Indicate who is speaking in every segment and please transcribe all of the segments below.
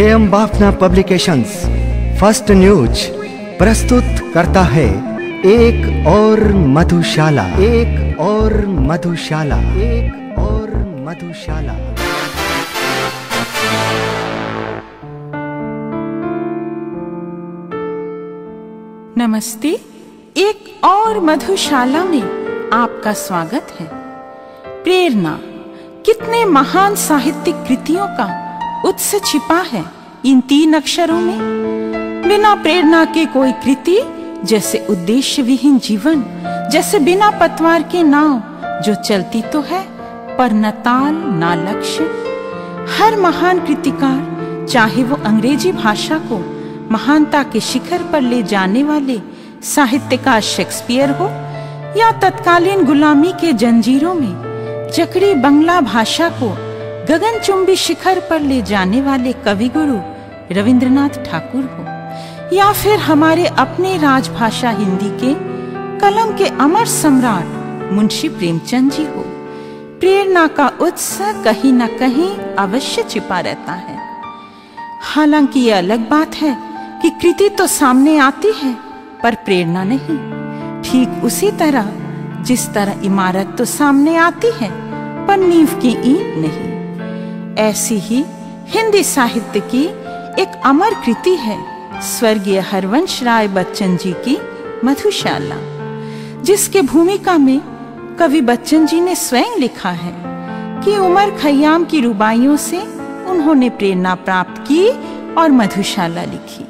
Speaker 1: JM Bafna publications first news प्रस्तुत करता है एक और मधुशाला, एक और मधुशाला, एक और मधुशाला।
Speaker 2: नमस्ते, एक और मधुशाला में आपका स्वागत है। प्रेरणा, कितने महान साहित्यिक कृतियों का उत्स छिपा है इन 3 अक्षरों में। बिना प्रेरणा के कोई कृति जैसे उद्देश्य विहीन जीवन, जैसे बिना पतवार के नाव जो चलती तो है पर न ताल न लक्ष्य। हर महान कृतिकार, चाहे वो अंग्रेजी भाषा को महानता के शिखर पर ले जाने वाले साहित्यकार शेक्सपियर हो या तत्कालीन गुलामी के जंजीरों में जकड़ी बंगला भाषा को गगनचुंबी शिखर पर ले जाने वाले कवि गुरु रविंद्रनाथ ठाकुर हो, या फिर हमारे अपने राजभाषा हिंदी के कलम के अमर सम्राट मुंशी प्रेमचंद जी हो, प्रेरणा का उत्साह कहीं न कहीं अवश्य छिपा रहता है। हालांकि ये अलग बात है कि कृति तो सामने आती है पर प्रेरणा नहीं। ठीक उसी तरह जिस तरह इमारत तो सामने आती है पर नींव की ईंट नहीं, ऐसी ही हिंदी साहित्य की एक अमर कृति है स्वर्गीय हरवंश राय बच्चन जी की मधुशाला, जिसके भूमिका में कवि बच्चन जी ने स्वयं लिखा है कि उमर खयाम की रुबाइयों से उन्होंने प्रेरणा प्राप्त की और मधुशाला लिखी।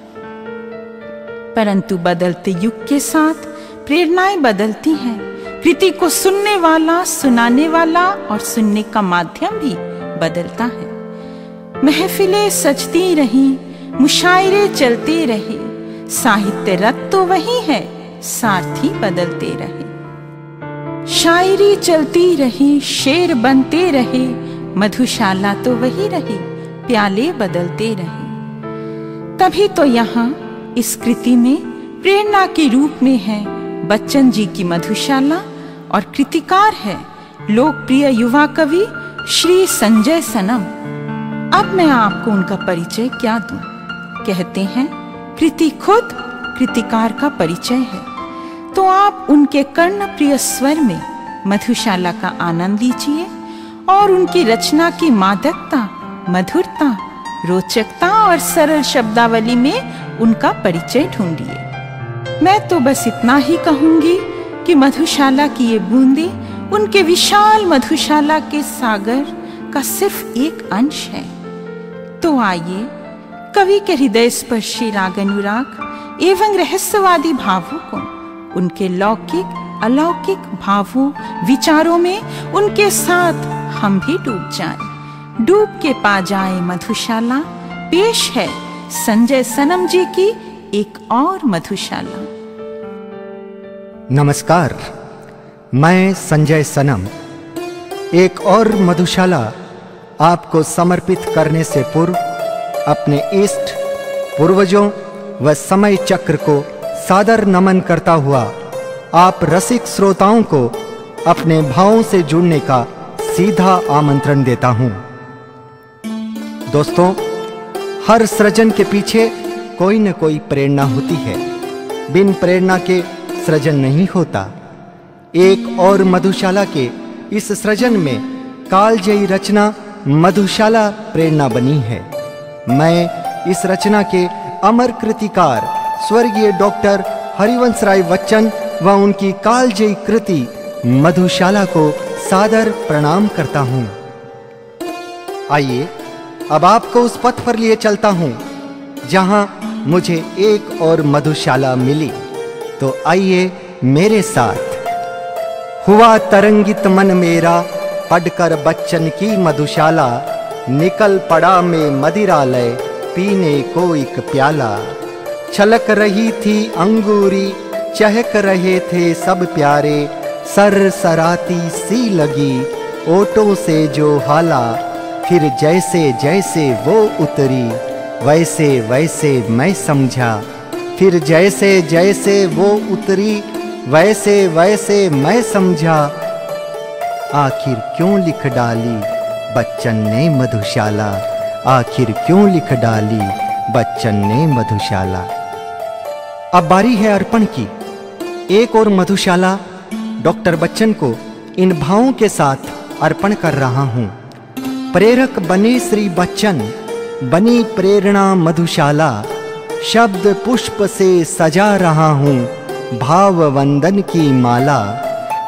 Speaker 2: परंतु बदलते युग के साथ प्रेरणाएं बदलती हैं। कृति को सुनने वाला, सुनाने वाला और सुनने का माध्यम भी बदलता है। महफिलें सजती रही, मुशायरे चलते रहे, साहित्य रत तो वही है, सारथी बदलते रहे। शायरी चलती रही, शेर बनते रहे, मधुशाला तो वही रही, प्याले बदलते रहे। तभी तो यहाँ इस कृति में प्रेरणा के रूप में है बच्चन जी की मधुशाला और कृतिकार है लोकप्रिय युवा कवि श्री संजय सनम। अब मैं आपको उनका परिचय क्या दूं। कहते हैं कृति खुद कृतिकार का परिचय है, तो आप उनके कर्णप्रिय स्वर में मधुशाला का आनंद लीजिए और उनकी रचना की मादकता, मधुरता, रोचकता और सरल शब्दावली में उनका परिचय ढूंढिए। मैं तो बस इतना ही कहूंगी कि मधुशाला की ये बूंदे उनके विशाल मधुशाला के सागर का सिर्फ एक अंश है। तो आइए कवि के हृदय स्पर्शी राग अनुराग एवं रहस्यवादी भावों को, उनके लौकिक अलौकिक भावों विचारों में उनके साथ हम भी डूब जाएं। डूब के पा जाए मधुशाला। पेश है संजय सनम जी की एक और मधुशाला।
Speaker 1: नमस्कार, मैं संजय सनम एक और मधुशाला आपको समर्पित करने से पूर्व अपने इष्ट पूर्वजों व समय चक्र को सादर नमन करता हुआ आप रसिक श्रोताओं को अपने भावों से जुड़ने का सीधा आमंत्रण देता हूं। दोस्तों, हर सृजन के पीछे कोई न कोई प्रेरणा होती है। बिन प्रेरणा के सृजन नहीं होता। एक और मधुशाला के इस सृजन में कालजयी रचना मधुशाला प्रेरणा बनी है। मैं इस रचना के अमर कृतिकार स्वर्गीय डॉक्टर हरिवंश राय बच्चन व उनकी कालजयी कृति मधुशाला को सादर प्रणाम करता हूं। आइए अब आपको उस पथ पर लिए चलता हूं जहां मुझे एक और मधुशाला मिली। तो आइए मेरे साथ। हुआ तरंगित मन मेरा पढ़कर बच्चन की मधुशाला, निकल पड़ा में मदिरालय पीने को एक प्याला। छलक रही थी अंगूरी, चहक रहे थे सब प्यारे, सर सराती सी लगी ओटों से जो हाला। फिर जैसे जैसे वो उतरी वैसे वैसे मैं समझा, फिर जैसे जैसे वो उतरी वैसे वैसे मैं समझा। आखिर क्यों लिख डाली बच्चन ने मधुशाला, आखिर क्यों लिख डाली बच्चन ने मधुशाला। अब बारी है अर्पण की। एक और मधुशाला डॉक्टर बच्चन को इन भावों के साथ अर्पण कर रहा हूं। प्रेरक बने श्री बच्चन, बनी प्रेरणा मधुशाला, शब्द पुष्प से सजा रहा हूं भाव वंदन की माला।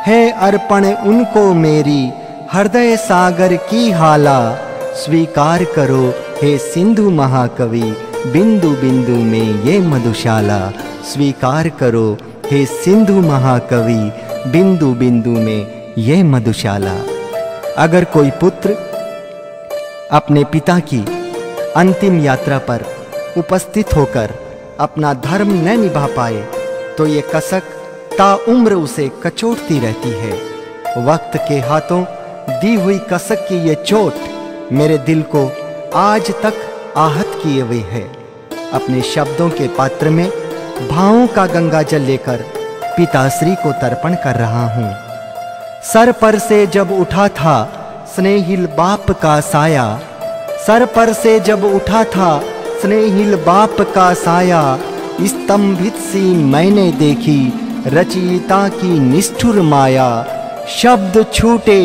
Speaker 1: है अर्पण उनको मेरी हृदय सागर की हाला, स्वीकार करो हे सिंधु महाकवि बिंदु बिंदु में ये मधुशाला। स्वीकार करो हे सिंधु महाकवि बिंदु बिंदु में ये मधुशाला। अगर कोई पुत्र अपने पिता की अंतिम यात्रा पर उपस्थित होकर अपना धर्म न निभा पाए तो ये कसक ताउम्र उसे कचोटती रहती है। वक्त के हाथों दी हुई कसक की ये चोट मेरे दिल को आज तक आहत किए हुए है। अपने शब्दों के पात्र में भावों का गंगा जल लेकर पिताश्री को तर्पण कर रहा हूँ। सर पर से जब उठा था स्नेहिल बाप का साया, सर पर से जब उठा था स्नेहिल बाप का साया, स्तंभित सी मैंने देखी रचयिता की निष्ठुर माया। शब्द छूटे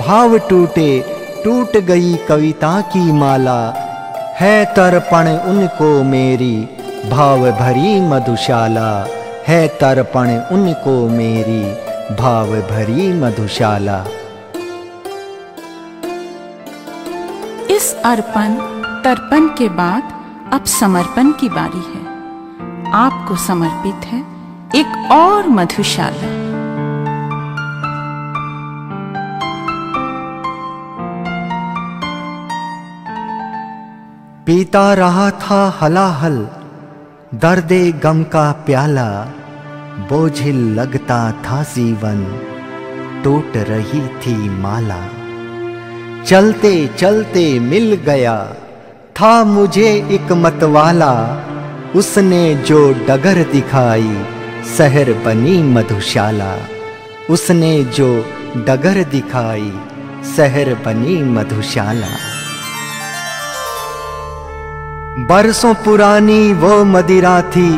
Speaker 1: भाव टूटे, टूट गई कविता की माला। है तर्पण उनको मेरी भाव भरी मधुशाला, है तर्पण उनको मेरी भाव भरी मधुशाला।
Speaker 2: इस अर्पण तर्पण के बाद अब समर्पण की बारी है। आपको समर्पित है एक और मधुशाला।
Speaker 1: पीता रहा था हलाहल दर्दे गम का प्याला, बोझिल लगता था जीवन टूट रही थी माला। चलते चलते मिल गया था मुझे एक मतवाला, उसने जो डगर दिखाई शहर बनी मधुशाला। उसने जो डगर दिखाई शहर बनी मधुशाला। बरसों पुरानी वो मदिरा थी,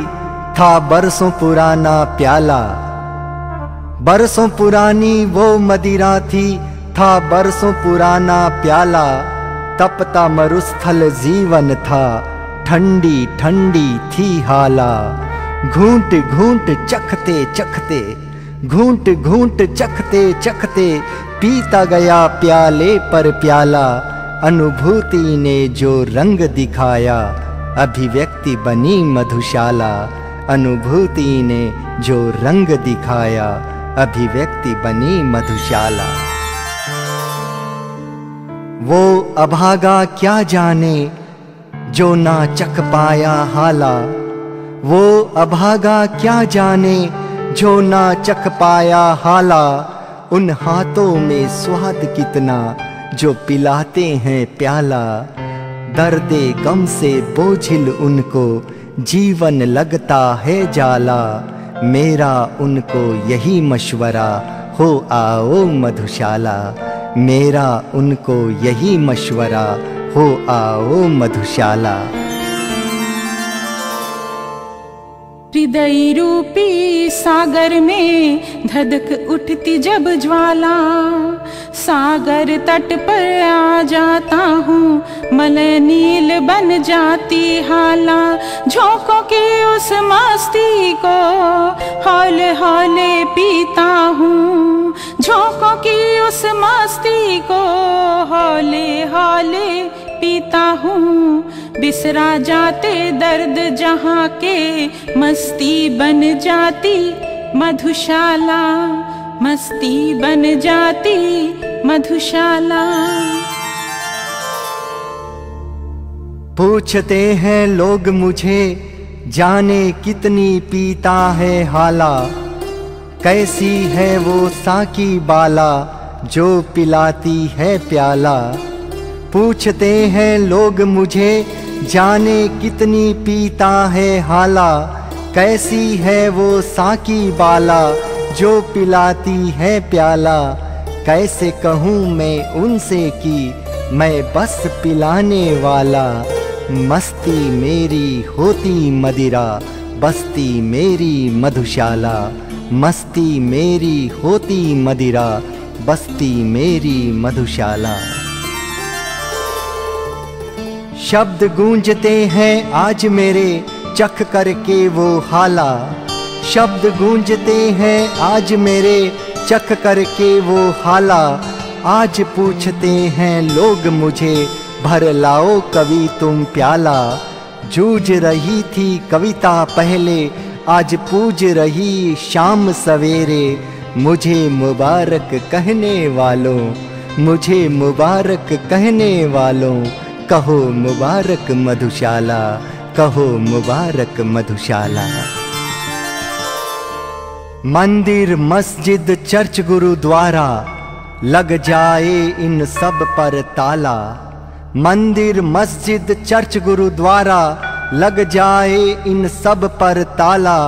Speaker 1: था बरसों पुराना प्याला। बरसों पुरानी वो मदिरा थी, था बरसों पुराना प्याला। तपता मरुस्थल जीवन था, ठंडी ठंडी थी हाला। घूंट घूंट चखते चखते, घूंट घूंट चखते चखते, पीता गया प्याले पर प्याला। अनुभूति ने जो रंग दिखाया अभिव्यक्ति बनी मधुशाला। अनुभूति ने जो रंग दिखाया अभिव्यक्ति बनी मधुशाला। वो अभागा क्या जाने जो ना चख पाया हाला। वो अभागा क्या जाने जो ना चख पाया हाला। उन हाथों में स्वाद कितना जो पिलाते हैं प्याला। दर्दे गम से बोझिल उनको जीवन लगता है जाला। मेरा उनको यही मशवरा हो आओ मधुशाला। मेरा उनको यही मशवरा हो आओ मधुशाला।
Speaker 2: हृदय रूपी सागर में धधक उठती जब ज्वाला। सागर तट पर आ जाता हूँ, मलय नील बन जाती हाला। झोंकों की उस मस्ती को हौले हौले पीता हूँ। झोंकों की उस मस्ती को हौले हौले पीता हूँ। बिसरा जाते दर्द जहाँ के, मस्ती बन जाती मधुशाला। मस्ती बन जाती मधुशाला।
Speaker 1: पूछते हैं लोग मुझे जाने कितनी पीता है हाला। कैसी है वो साकी बाला जो पिलाती है प्याला। पूछते हैं लोग मुझे जाने कितनी पीता है हाला। कैसी है वो साकी बाला जो पिलाती है प्याला। कैसे कहूँ मैं उनसे कि मैं बस पिलाने वाला। मस्ती मेरी होती मदिरा, बस्ती मेरी मधुशाला। मस्ती मेरी होती मदिरा, बस्ती मेरी मधुशाला। शब्द गूंजते हैं आज मेरे, चख करके वो हाला। शब्द गूंजते हैं आज मेरे, चख करके वो हाला। आज पूछते हैं लोग मुझे, भर लाओ कवि तुम प्याला। जूझ रही थी कविता पहले, आज पूज रही शाम सवेरे। मुझे मुबारक कहने वालों, मुझे मुबारक कहने वालों, कहो मुबारक मधुशाला, कहो मुबारक मधुशाला। मंदिर मस्जिद चर्च गुरुद्वारा, लग जाए इन सब पर ताला। मंदिर मस्जिद चर्च गुरुद्वारा, लग जाए इन सब पर ताला।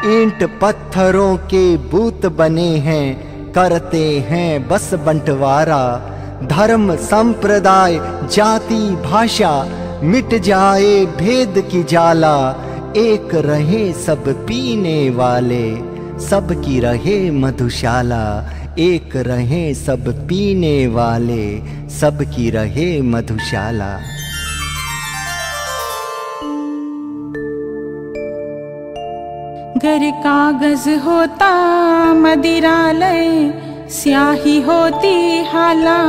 Speaker 1: ईंट पत्थरों के बूत बने हैं, करते हैं बस बंटवारा। धर्म संप्रदाय जाति भाषा, मिट जाए भेद की जाला। एक रहे सब पीने वाले, सबकी रहे मधुशाला। एक रहे सब पीने वाले, सबकी रहे मधुशाला।
Speaker 2: गर कागज होता मदिरालय, स्याही होती हाला।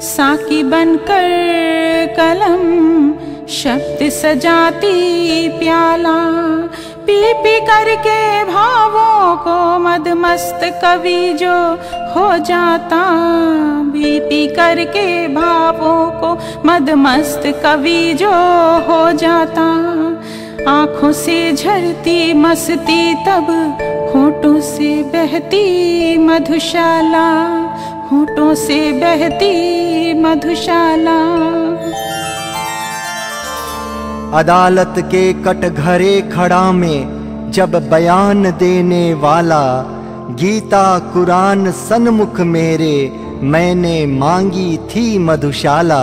Speaker 2: साकी बनकर कलम, शब्द सजाती प्याला। पी पी करके भावों को मदमस्त कवि जो हो जाता। पी पी करके भावों को मदमस्त कवि जो हो जाता। आँखों से झरती मस्ती तब, होठों से बहती मधुशाला। होठों से बहती मधुशाला।
Speaker 1: अदालत के कटघरे खड़ा में जब बयान देने वाला। गीता कुरान सन्मुख मेरे, मैंने मांगी थी मधुशाला।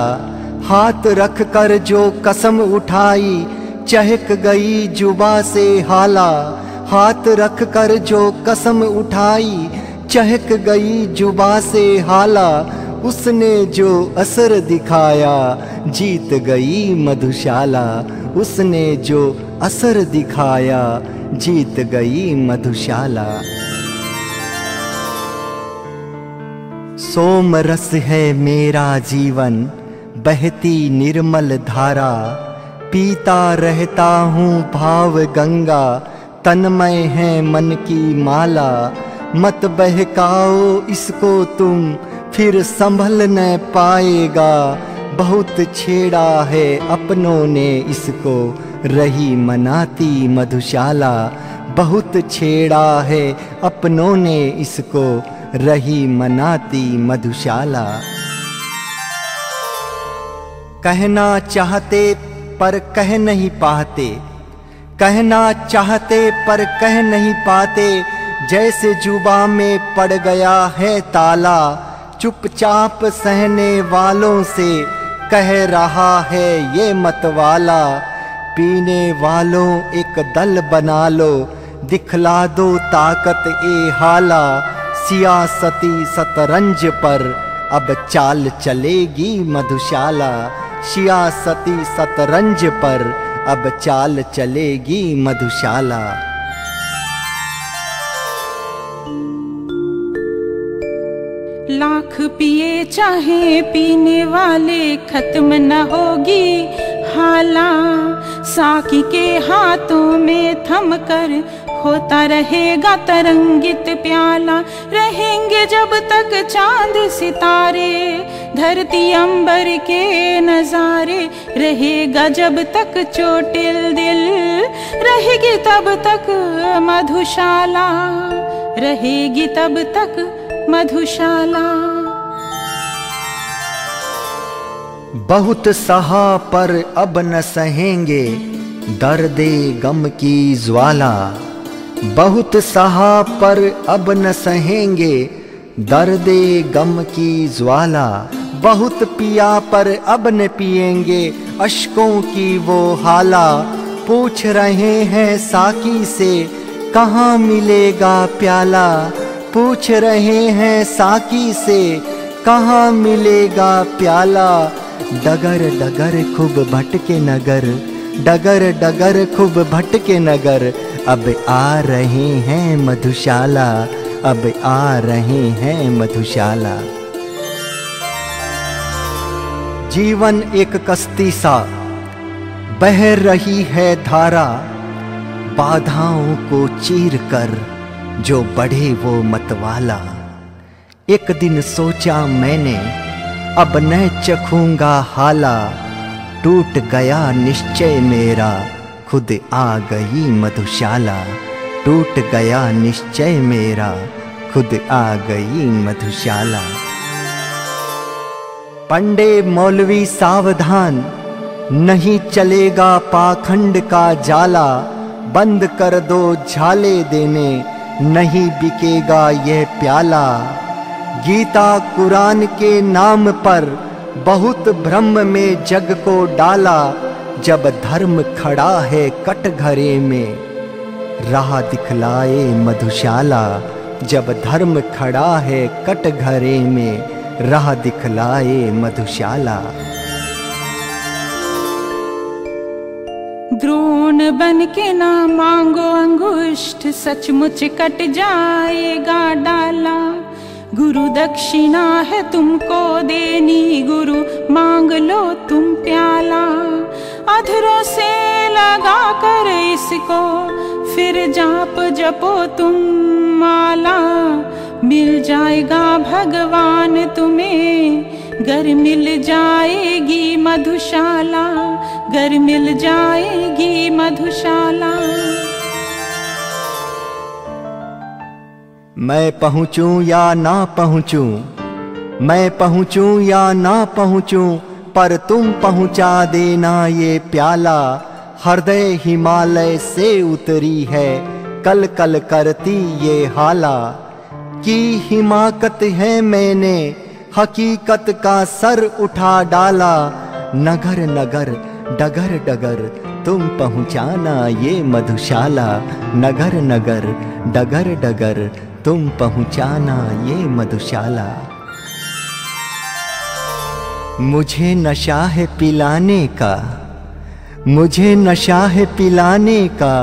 Speaker 1: हाथ रख कर जो कसम उठाई, चहक गई जुबा से हाला। हाथ रख कर जो कसम उठाई, चहक गई जुबा से हाला। उसने जो असर दिखाया, जीत गई मधुशाला। उसने जो असर दिखाया, जीत गई मधुशाला। सोम रस है मेरा जीवन, बहती निर्मल धारा। पीता रहता हूँ भाव गंगा, तन्मय है मन की माला। मत बहकाओ इसको तुम, फिर संभल न पाएगा। बहुत छेड़ा है अपनों ने इसको, रही मनाती मधुशाला। बहुत छेड़ा है अपनों ने इसको, रही मनाती मधुशाला। कहना चाहते पर कह नहीं पाते, कहना चाहते पर कह नहीं पाते। जैसे जुबा में पड़ गया है ताला। चुपचाप सहने वालों से कह रहा है ये मतवाला। पीने वालों एक दल बना लो, दिखला दो ताकत ए हाला। सियासती शतरंज पर अब चाल चलेगी मधुशाला। सियासती शतरंज पर अब चाल चलेगी मधुशाला।
Speaker 2: लाख पिए चाहे पीने वाले, खत्म न होगी हाला। साकी के हाथों में थम कर होता रहेगा तरंगित प्याला। रहेंगे जब तक चांद सितारे, धरती अंबर के नजारे। रहेगा जब तक चोटिल दिल, रहेगी तब तक मधुशाला। रहेगी तब तक मधुशाला।
Speaker 1: बहुत सहा पर अब न सहेंगे दर्दे गम की ज्वाला। बहुत सहा पर अब न सहेंगे दर्दे गम की ज्वाला। बहुत पिया पर अब न पिएंगे अश्कों की वो हाला। पूछ रहे हैं साकी से कहाँ मिलेगा प्याला, पूछ रहे हैं साकी से कहाँ मिलेगा प्याला। डगर डगर खूब भटके नगर, डगर डगर खूब भटके नगर, अब आ रहे हैं मधुशाला, अब आ रहे हैं मधुशाला। जीवन एक कश्ती सा बह रही है धारा, बाधाओं को चीर कर जो बढ़े वो मतवाला। एक दिन सोचा मैंने अब न चखूंगा हाला, टूट गया निश्चय मेरा खुद आ गई मधुशाला, टूट गया निश्चय मेरा खुद आ गई मधुशाला। पंडे मौलवी सावधान, नहीं चलेगा पाखंड का जाला, बंद कर दो झाले देने, नहीं बिकेगा यह प्याला। गीता कुरान के नाम पर बहुत भ्रम में जग को डाला, जब धर्म खड़ा है कटघरे में राह दिखलाए मधुशाला, जब धर्म खड़ा है कटघरे में राह दिखलाए मधुशाला।
Speaker 2: द्रोण बन के ना मांगो अंगुष्ठ, सचमुच कट जाएगा डाला। गुरु दक्षिणा है तुमको देनी, गुरु मांग लो तुम प्याला। अधरों से लगा कर इसको फिर जाप जपो तुम माला, मिल जाएगा भगवान तुम्हें गर मिल जाएगी मधुशाला, गर मिल जाएगी मधुशाला।
Speaker 1: मैं पहुँचूं या ना पहुँचूं, मैं पहुँचूं या ना पहुँचूं, पर तुम पहुँचा देना ये प्याला। हृदय हिमालय से उतरी है कल कल करती ये हाला, की हिमाकत है मैंने हकीकत का सर उठा डाला। नगर नगर डगर डगर तुम पहुँचाना ये मधुशाला, नगर नगर डगर डगर तुम पहुँचाना ये मधुशाला। मुझे नशा है पिलाने का, मुझे नशा है पिलाने का,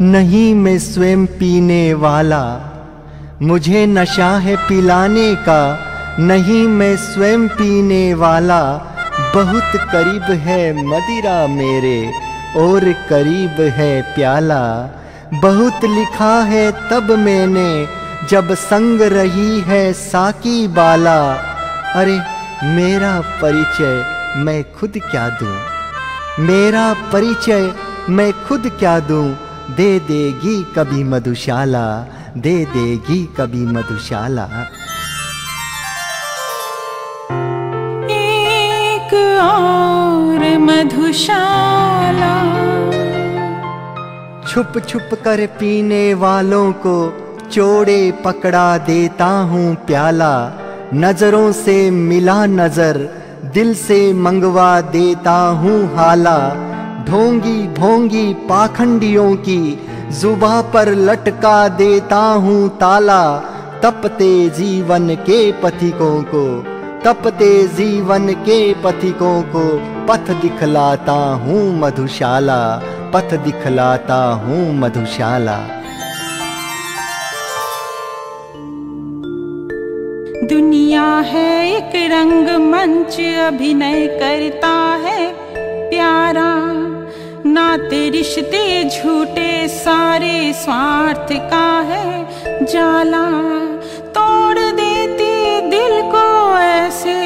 Speaker 1: नहीं मैं स्वयं पीने वाला। मुझे नशा है पिलाने का, नहीं मैं स्वयं पीने वाला। बहुत करीब है मदिरा मेरे और करीब है प्याला। बहुत लिखा है तब मैंने जब संग रही है साकी बाला। अरे मेरा परिचय मैं खुद क्या दूं, मेरा परिचय मैं खुद क्या दूं, दे देगी कभी मधुशाला, दे देगी कभी मधुशाला।
Speaker 2: एक और मधुशाला।
Speaker 1: छुप छुप कर पीने वालों को चोड़े पकड़ा देता हूँ प्याला। नजरों से मिला नजर दिल से मंगवा देता हूँ हाला। ढोंगी भोंगी पाखंडियों की जुबा पर लटका देता हूँ ताला। तपते जीवन के पथिकों को, तपते जीवन के पथिकों को पथ दिखलाता हूँ मधुशाला, पथ दिखलाता हूँ मधुशाला।
Speaker 2: दुनिया है एक रंग मंच, अभिनय करता है प्यारा। नाते रिश्ते झूठे सारे स्वार्थ का है जाला। तोड़ देते दिल को ऐसे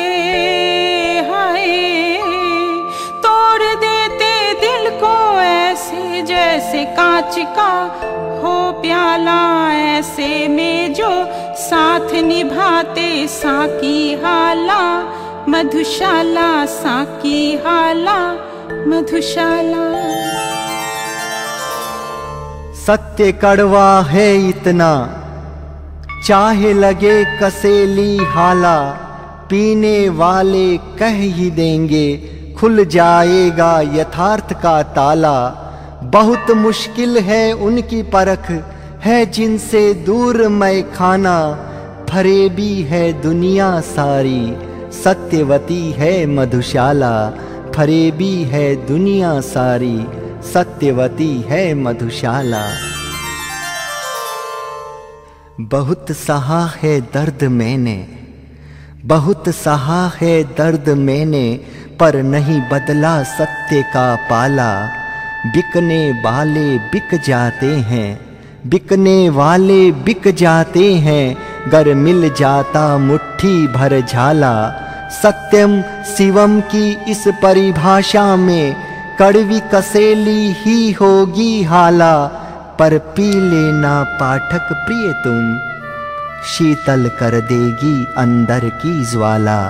Speaker 2: हाय, तोड़ देते दिल को ऐसे जैसे कांच का हो प्याला। ऐसे में जो साथ निभाते साकी हाला मधुशाला, साकी हाला मधुशाला।
Speaker 1: सत्य कड़वा है इतना, चाहे लगे कसेली हाला। पीने वाले कह ही देंगे, खुल जाएगा यथार्थ का ताला। बहुत मुश्किल है उनकी परख, है जिनसे दूर मैं खाना। फरेबी है दुनिया सारी, सत्यवती है मधुशाला। फरेबी है दुनिया सारी, सत्यवती है मधुशाला। बहुत सहा है दर्द मैंने, बहुत सहा है दर्द मैंने, पर नहीं बदला सत्य का पाला। बिकने वाले बिक जाते हैं, बिकने वाले बिक जाते हैं, गर मिल जाता मुट्ठी भर झाला। सत्यम शिवम की इस परिभाषा में कड़वी कसेली ही होगी हाला। पर पी लेना पाठक प्रिय तुम, शीतल कर देगी अंदर की ज्वाला।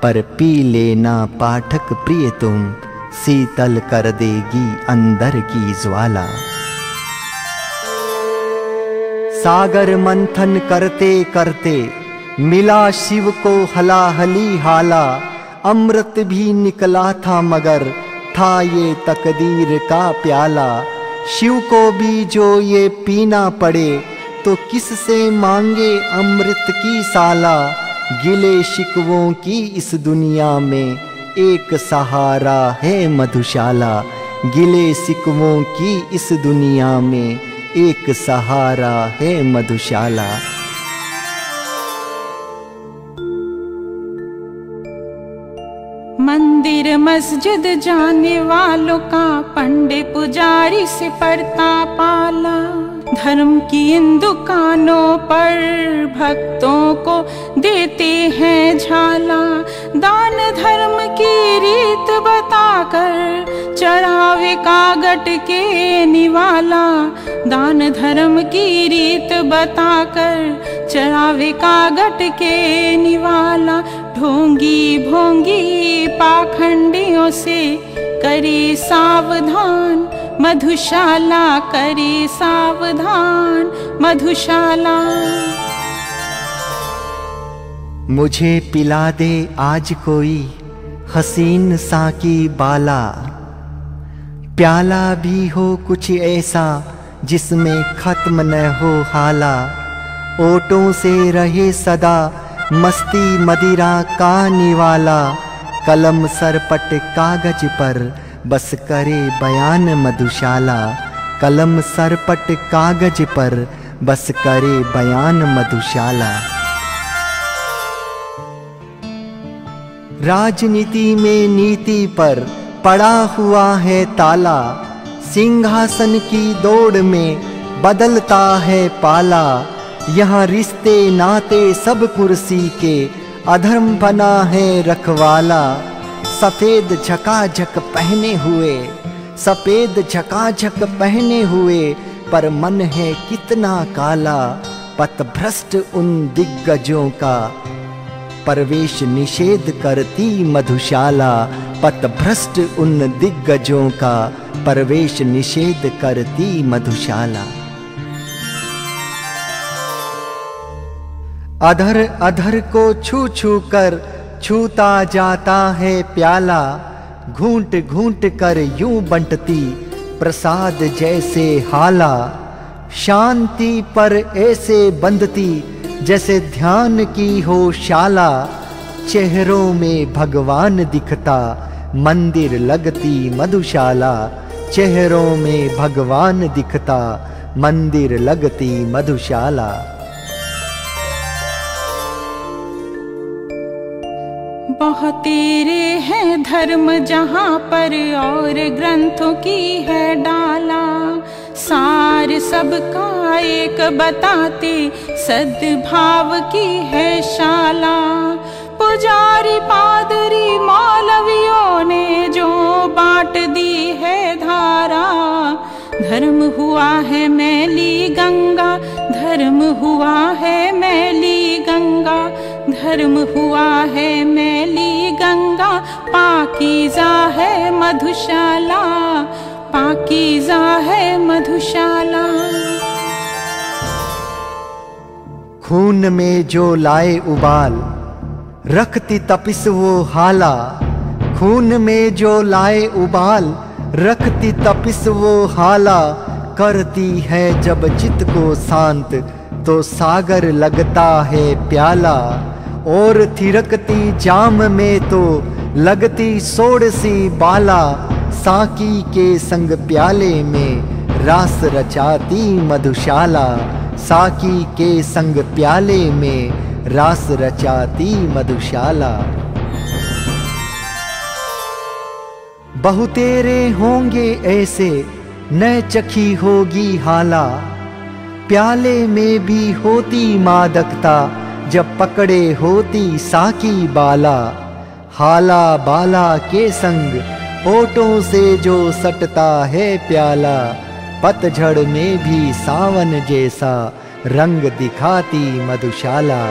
Speaker 1: पर पी लेना पाठक प्रिय तुम, शीतल कर देगी अंदर की ज्वाला। सागर मंथन करते करते मिला शिव को हलाहली हाला। अमृत भी निकला था मगर था ये तकदीर का प्याला। शिव को भी जो ये पीना पड़े तो किससे मांगे अमृत की साला। गिले शिकवों की इस दुनिया में एक सहारा है मधुशाला। गिले शिकवों की इस दुनिया में एक सहारा है मधुशाला।
Speaker 2: मंदिर मस्जिद जाने वालों का पंडित पुजारी से पड़ता पाला। धर्म की इन दुकानों पर भक्तों को देते हैं झाला। दान धर्म की रीत बताकर चढ़ावे कागट के निवाला। दान धर्म की रीत बताकर चढ़ावे कागट के निवाला। ढोंगी भोंगी पाखंडियों से करे सावधान मधुशाला। करे सावधान मधुशाला।
Speaker 1: मुझे पिला दे आज कोई हसीन सा की बाला। प्याला भी हो कुछ ऐसा जिसमें खत्म न हो हाला। ओटों से रहे सदा मस्ती मदिरा का निवाला। कलम सरपट कागज पर बस करे बयान मधुशाला। कलम सरपट कागज पर बस करे बयान मधुशाला। राजनीति में नीति पर पड़ा हुआ है ताला। सिंहासन की दौड़ में बदलता है पाला। यहाँ रिश्ते नाते सब कुर्सी के अधर्म बना है रखवाला। सफेद झकाझक पहने हुए, सफेद झकाझक पहने हुए, पर मन है कितना काला। पथभ्रष्ट उन दिग्गजों का प्रवेश निषेध करती मधुशाला। पथभ्रष्ट उन दिग्गजों का प्रवेश निषेध करती मधुशाला। अधर अधर को छू छू कर छूता जाता है प्याला। घूंट घूंट कर यूं बंटती प्रसाद जैसे हाला। शांति पर ऐसे बंधती जैसे ध्यान की हो शाला। चेहरों में भगवान दिखता मंदिर लगती मधुशाला। चेहरों में भगवान दिखता मंदिर लगती मधुशाला।
Speaker 2: बहुत तेरे हैं धर्म जहाँ पर और ग्रंथों की है डाला। सार सबका एक बताते सद्भाव की है शाला। पुजारी पादरी मौलवियों ने जो बांट दी है धारा। धर्म हुआ है मैली गंगा, धर्म हुआ है मैली गंगा। धर्म हुआ है मैली गंगा, पाकीज़ा है मधुशाला। पाकीज़ा है मधुशाला।
Speaker 1: खून में जो लाए उबाल रखती तपिस वो हाला, खून में जो लाए उबाल, रखती तपिस वो हाला, करती है जब चित्त को शांत तो सागर लगता है प्याला। और थिरकती जाम में तो लगती सोड़ सी बाला, साकी के संग प्याले में रास रचाती मधुशाला, साकी के संग प्याले में रास रचाती मधुशाला। बहुतेरे होंगे ऐसे न चखी होगी हाला, प्याले में भी होती मादकता जब पकड़े होती साकी बाला। हाला बाला के संग होठों से जो सटता है प्याला, पतझड़ में भी सावन जैसा रंग दिखाती मधुशाला,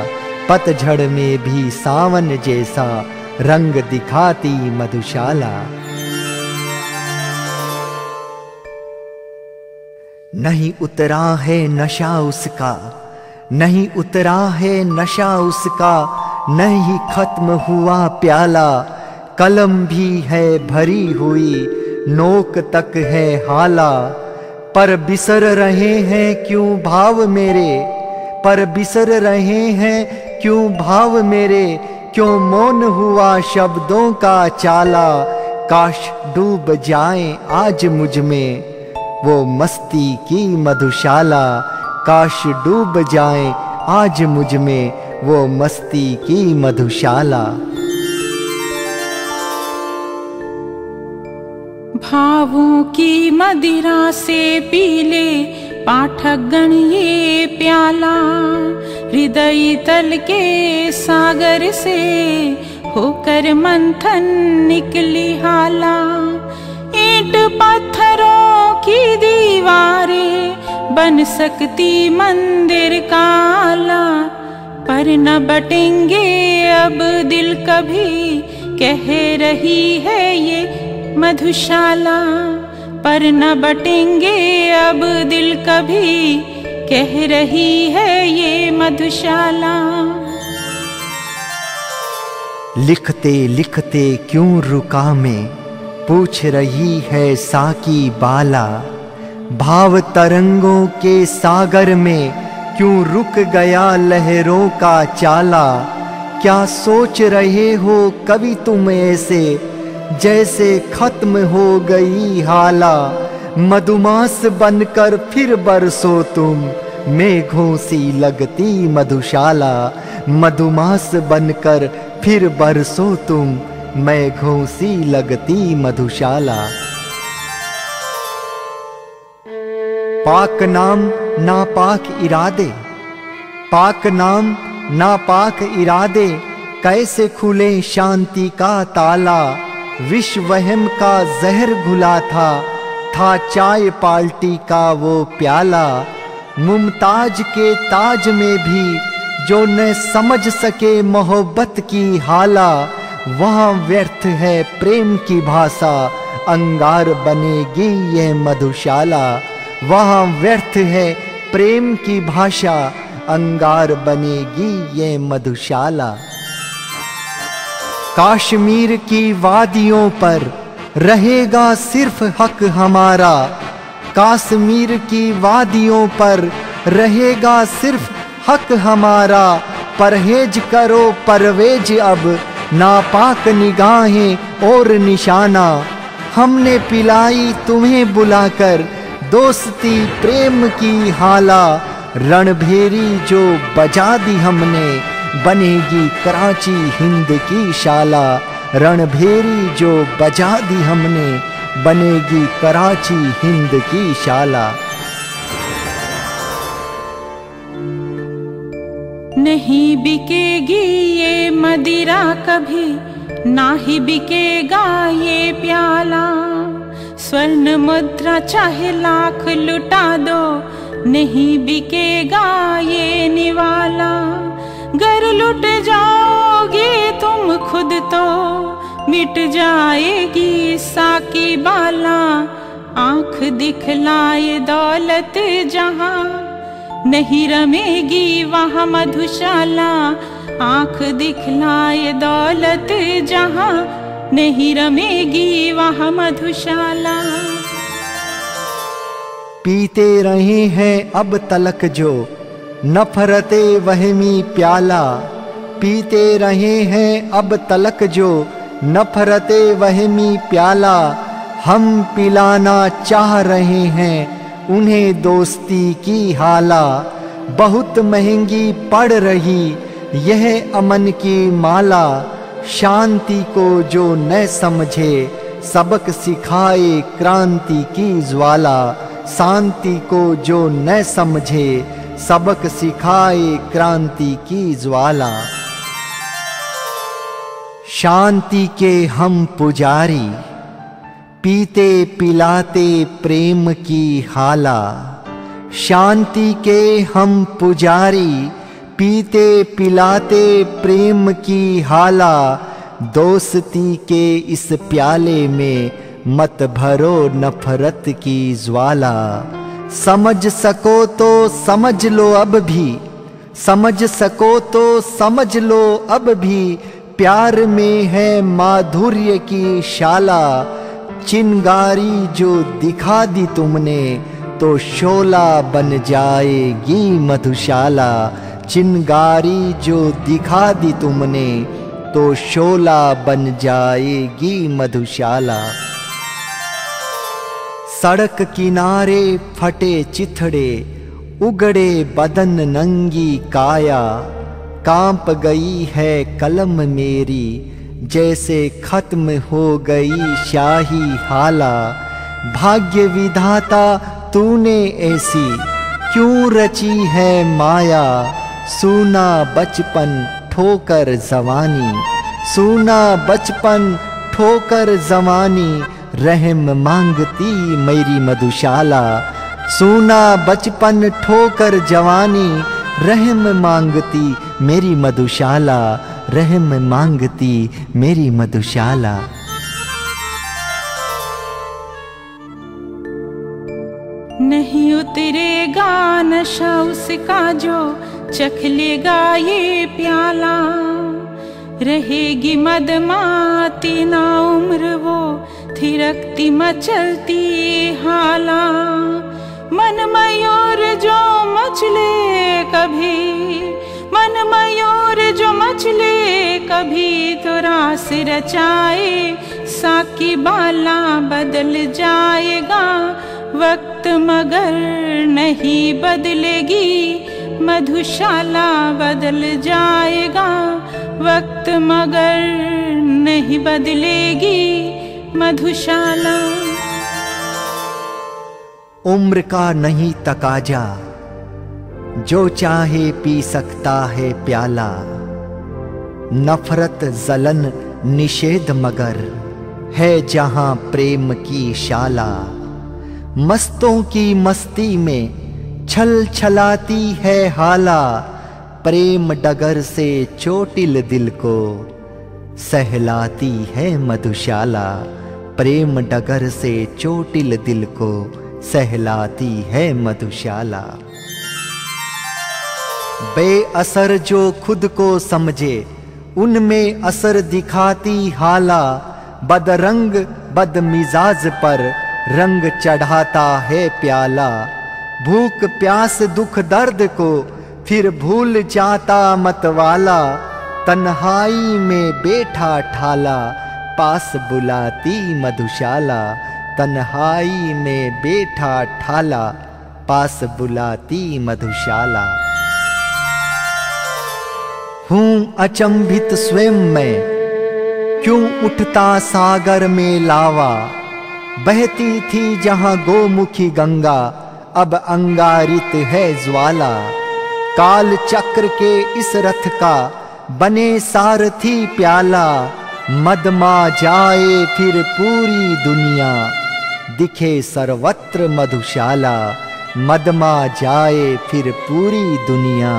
Speaker 1: पतझड़ में भी सावन जैसा रंग दिखाती मधुशाला। नहीं उतरा है नशा उसका, नहीं उतरा है नशा उसका, नहीं खत्म हुआ प्याला। कलम भी है भरी हुई, नोक तक है हाला, पर बिसर रहे हैं क्यों भाव मेरे, पर बिसर रहे हैं क्यों भाव मेरे, क्यों मौन हुआ शब्दों का चाला। काश डूब जाए आज मुझ में वो मस्ती की मधुशाला, काश डूब जाए आज मुझ में वो मस्ती की मधुशाला।
Speaker 2: भावों की मदिरा से पीले पाठक गण ये प्याला, हृदय तल के सागर से होकर मंथन निकली हाला। ईंट पत्थरों की दीवारें बन सकती मंदिर का आला, पर न बटेंगे अब दिल कभी, कह रही है ये मधुशाला। पर न बटेंगे अब दिल कभी, कह रही है ये मधुशाला।
Speaker 1: लिखते लिखते क्यों रुका मैं, पूछ रही है साकी बाला। भाव तरंगों के सागर में क्यों रुक गया लहरों का चाला। क्या सोच रहे हो कभी तुम ऐसे, जैसे खत्म हो गई हाला। मधुमास बनकर फिर बरसो तुम, मेघों सी लगती मधुशाला। मधुमास बनकर फिर बरसो तुम, मेघों सी लगती मधुशाला। पाक नाम नापाक इरादे, पाक नाम नापाक इरादे, कैसे खुले शांति का ताला। विष वहम का जहर घुला था चाय पार्टी का वो प्याला। मुमताज के ताज में भी जो न समझ सके मोहब्बत की हाला, वहाँ व्यर्थ है प्रेम की भाषा, अंगार बनेगी ये मधुशाला। वहाँ व्यर्थ है प्रेम की भाषा, अंगार बनेगी ये मधुशाला। कश्मीर की वादियों पर रहेगा सिर्फ हक हमारा। कश्मीर की वादियों पर रहेगा सिर्फ हक हमारा। परहेज करो परवेज अब, नापाक निगाहें और निशाना। हमने पिलाई तुम्हें बुलाकर दोस्ती प्रेम की हाला। रणभेरी जो बजा दी हमने, बनेगी कराची हिंद की शाला। रणभेरी जो बजा दी हमने, बनेगी कराची हिंद की शाला।
Speaker 2: नहीं बिकेगी ये मदिरा कभी, ना ही बिकेगा ये प्याला। स्वर्ण मुद्रा चाहे लाख लुटा दो, नहीं बिकेगा ये निवाला। गर लुट जाओगे तुम खुद तो मिट जाएगी साकी बाला। आंख दिखलाए दौलत जहां, नहीं रमेगी वहाँ मधुशाला। आंख दिखलाए दौलत जहां, नहीं रमेगी वहां मधुशाला।
Speaker 1: पीते रहे हैं अब तलक जो नफरते वहमी प्याला, पीते रहे हैं अब तलक जो नफरते वहमी प्याला। हम पिलाना चाह रहे हैं उन्हें दोस्ती की हाला, बहुत महंगी पड़ रही यह अमन की माला। शांति को जो न समझे सबक सिखाए क्रांति की ज्वाला, शांति को जो न समझे सबक सिखाए क्रांति की ज्वाला। शांति के हम पुजारी पीते पिलाते प्रेम की हाला, शांति के हम पुजारी पीते पिलाते प्रेम की हाला। दोस्ती के इस प्याले में मत भरो नफरत की ज्वाला। समझ सको तो समझ लो अब भी, समझ सको तो समझ लो अब भी, प्यार में है माधुर्य की शाला। चिंगारी जो दिखा दी तुमने तो शोला बन जाएगी मधुशाला। चिंगारी जो दिखा दी तुमने तो शोला बन जाएगी मधुशाला। सड़क किनारे फटे चिथड़े उगड़े बदन नंगी काया, कांप गई है कलम मेरी जैसे खत्म हो गई शाही हाला। भाग्य विधाता तूने ऐसी क्यों रची है माया, सूना बचपन ठोकर जवानी, सूना बचपन ठोकर जवानी। रहम मांगती मेरी मधुशाला, सूना बचपन ठोकर जवानी। रहम मांगती मेरी मधुशाला, रहम मांगती मेरी मधुशाला।
Speaker 2: नहीं उतरेगा नशा उसका जो चख लेगा ये प्याला। रहेगी मदमाती ना उम्र वो थिरकती मचलती हाला। मन मयूर जो मचले कभी, मन मयूर जो मचले कभी, तो रास रचाए साकी बाला। बदल जाएगा वक्त मगर नहीं बदलेगी मधुशाला। बदल जाएगा वक्त मगर नहीं बदलेगी मधुशाला।
Speaker 1: उम्र का नहीं तकाजा जो चाहे पी सकता है प्याला। नफरत जलन निषेध मगर है जहां प्रेम की शाला। मस्तों की मस्ती में छल छलाती है हाला। प्रेम डगर से चोटिल दिल को सहलाती है मधुशाला। प्रेम डगर से चोटिल दिल को सहलाती है मधुशाला। बेअसर जो खुद को समझे उनमें असर दिखाती हाला। बदरंग बदमिजाज पर रंग चढ़ाता है प्याला। भूख प्यास दुख दर्द को फिर भूल जाता मतवाला। तन्हाई में बैठा ठाला पास बुलाती मधुशाला। तन्हाई में बैठा ठाला पास बुलाती मधुशाला। हूँ अचंभित स्वयं मैं क्यों उठता सागर में लावा। बहती थी जहां गोमुखी गंगा अब अंगारित है ज्वाला। काल चक्र के इस रथ का बने सारथी प्याला। मदमा जाए फिर पूरी दुनिया दिखे सर्वत्र मधुशाला। मदमा जाए फिर पूरी दुनिया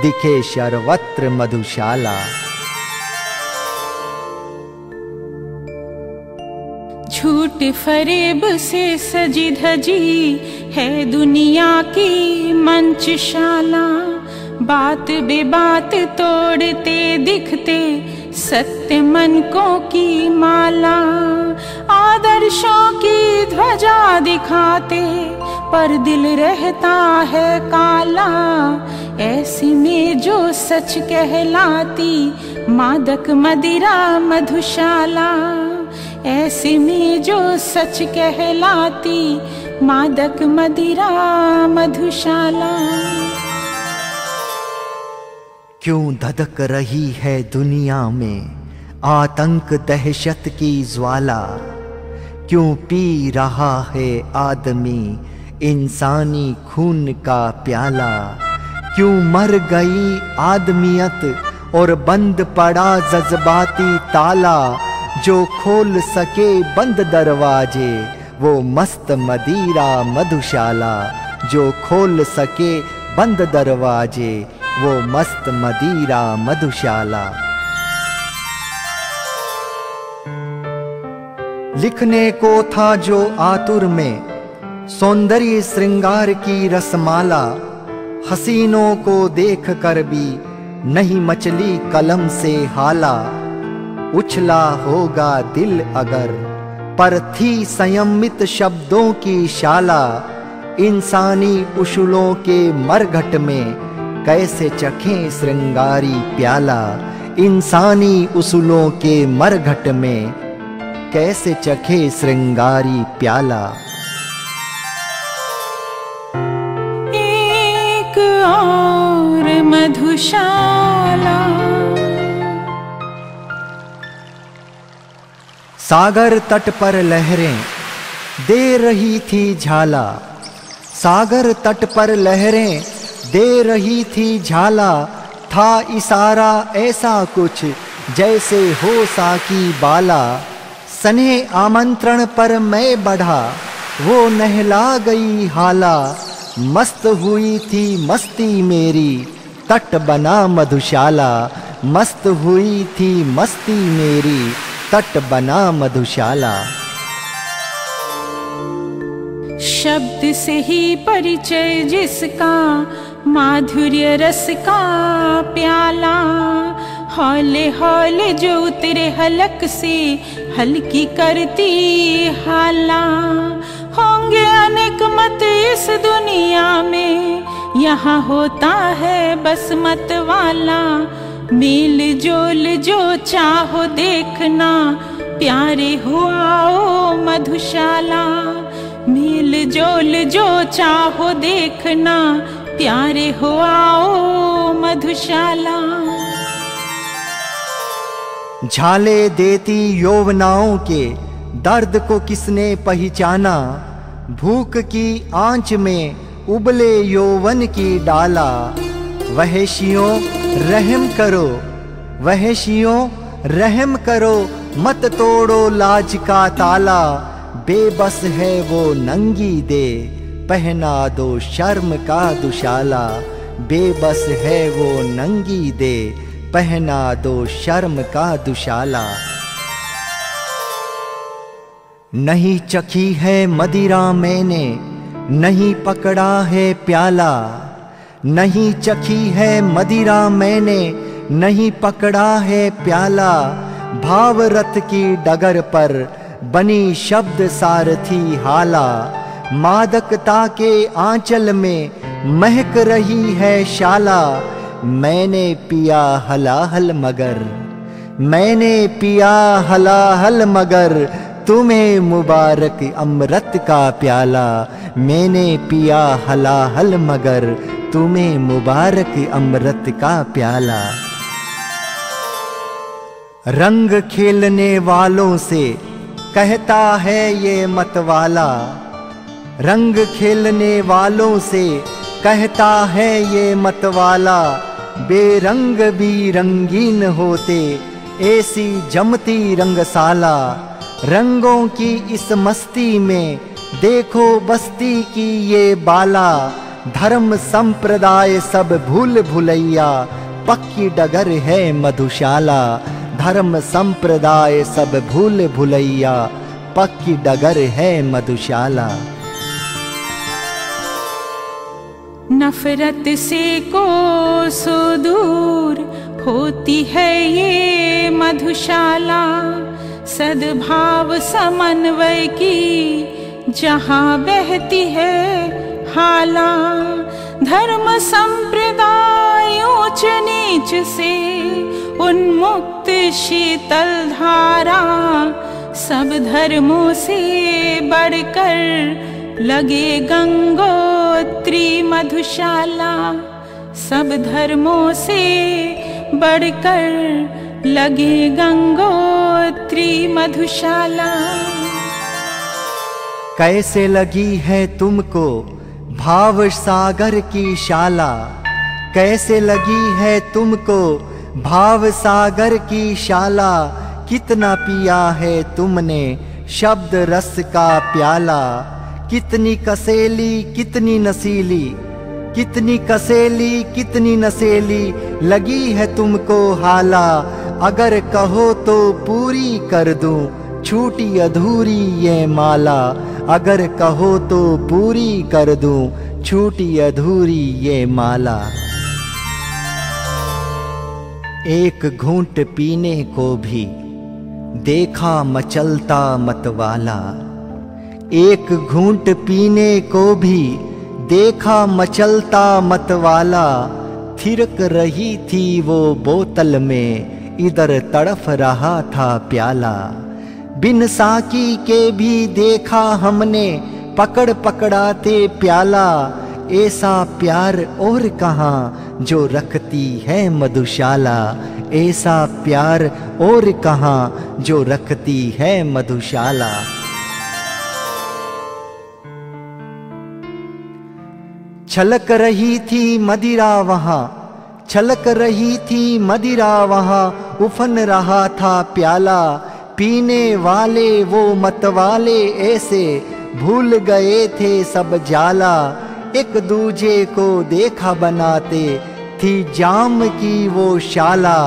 Speaker 1: दिखे सर्वत्र मधुशाला।
Speaker 2: झूठ फरेब से सजी धजी है दुनिया की मंचशाला। बात बेबात तोड़ते दिखते सत्य मनकों की माला, आदर्शों की ध्वजा दिखाते पर दिल रहता है काला। ऐसी में जो सच कहलाती मादक मदिरा मधुशाला, ऐसी में जो सच कहलाती मादक मदिरा मधुशाला।
Speaker 1: क्यों धधक रही है दुनिया में आतंक दहशत की ज्वाला, क्यों पी रहा है आदमी इंसानी खून का प्याला, क्यों मर गई आदमियत और बंद पड़ा जज्बाती ताला। जो खोल सके बंद दरवाजे वो मस्त मदिरा मधुशाला, जो खोल सके बंद दरवाजे वो मस्त मदिरा मधुशाला। लिखने को था जो आतुर में सौंदर्य श्रृंगार की रसमाला, हसीनों को देख कर भी नहीं मचली कलम से हाला। उछला होगा दिल अगर पर थी संयमित शब्दों की शाला, इंसानी उसूलों के मरघट में कैसे चखें श्रृंगारी प्याला, इंसानी उसूलों के मरघट में कैसे चखे श्रृंगारी प्याला।
Speaker 2: एक और मधुशाला।
Speaker 1: सागर तट पर लहरें दे रही थी झाला, सागर तट पर लहरें दे रही थी झाला। था इशारा ऐसा कुछ जैसे हो साकी बाला, सने आमंत्रण पर मैं बढ़ा वो नहला गई हाला। मस्त हुई थी मस्ती मेरी तट बना मधुशाला, मस्त हुई थी मस्ती मेरी तट बना मधुशाला।
Speaker 2: शब्द से ही परिचय जिसका माधुर्य रस का प्याला, हौले हौले जो उतरे हलक से हल्की करती हाला। होंगे अनेक मत इस दुनिया में यहाँ होता है बस मत वाला। मेल जोल जो चाहो देखना प्यारे हो आओ मधुशाला, मेल जोल जो चाहो देखना प्यारे हो आओ मधुशाला।
Speaker 1: झाले देती यौवनाओं के दर्द को किसने पहचाना, भूख की आंच में उबले यौवन की डाला। वहशियों रहम करो, वहशियों रहम करो मत तोड़ो लाज का ताला। बेबस है वो नंगी दे पहना दो शर्म का दुशाला, बेबस है वो नंगी दे पहना दो शर्म का दुशाला। नहीं चखी है मदिरा मैंने नहीं पकड़ा है प्याला, नहीं चखी है मदिरा मैंने नहीं पकड़ा है प्याला। भावरथ की डगर पर बनी शब्द सारथी हाला, मादकता के आंचल में महक रही है शाला। मैंने पिया हलाहल मगर, मैंने पिया हलाहल मगर तुम्हें मुबारक अमृत का प्याला। मैंने पिया हलाहल मगर तुम्हें मुबारक अमृत का प्याला। रंग खेलने वालों से कहता है ये मतवाला, रंग खेलने वालों से कहता है ये मतवाला। बेरंग भी रंगीन होते ऐसी जमती रंगशाला। रंगों की इस मस्ती में देखो बस्ती की ये बाला। धर्म संप्रदाय सब भूल भुलैया पक्की डगर है मधुशाला। धर्म संप्रदाय सब भूल भुलैया पक्की डगर है मधुशाला।
Speaker 2: नफरत से कोसों दूर होती है ये मधुशाला, सद्भाव समन्वय की जहाँ बहती है हाला। धर्म संप्रदाय ऊंच नीच से उन्मुक्त शीतल धारा, सब धर्मों से बढ़कर लगे गंगोत्री मधुशाला, सब धर्मों से बढ़कर लगे गंगोत्री मधुशाला।
Speaker 1: कैसे लगी है तुमको भाव सागर की शाला, कैसे लगी है तुमको भाव सागर की शाला, कितना पिया है तुमने शब्द रस का प्याला। कितनी कसेली कितनी नसीली, कितनी कसेली कितनी नसेली लगी है तुमको हाला, अगर कहो तो पूरी कर दूं छूटी अधूरी ये माला, अगर कहो तो पूरी कर दूं छूटी अधूरी ये माला। एक घूंट पीने को भी देखा मचलता मतवाला, एक घूंट पीने को भी देखा मचलता मतवाला, थिरक रही थी वो बोतल में इधर तड़फ रहा था प्याला। बिन साकी के भी देखा हमने पकड़ पकड़ाते प्याला, ऐसा प्यार और कहाँ जो रखती है मधुशाला, ऐसा प्यार और कहाँ जो रखती है मधुशाला। छलक रही थी मदिरा वहाँ, छलक रही थी मदिरा वहाँ, उफन रहा था प्याला, पीने वाले वो मतवाले ऐसे भूल गए थे सब जाला, एक दूजे को देखा बनाते थी जाम की वो शाला,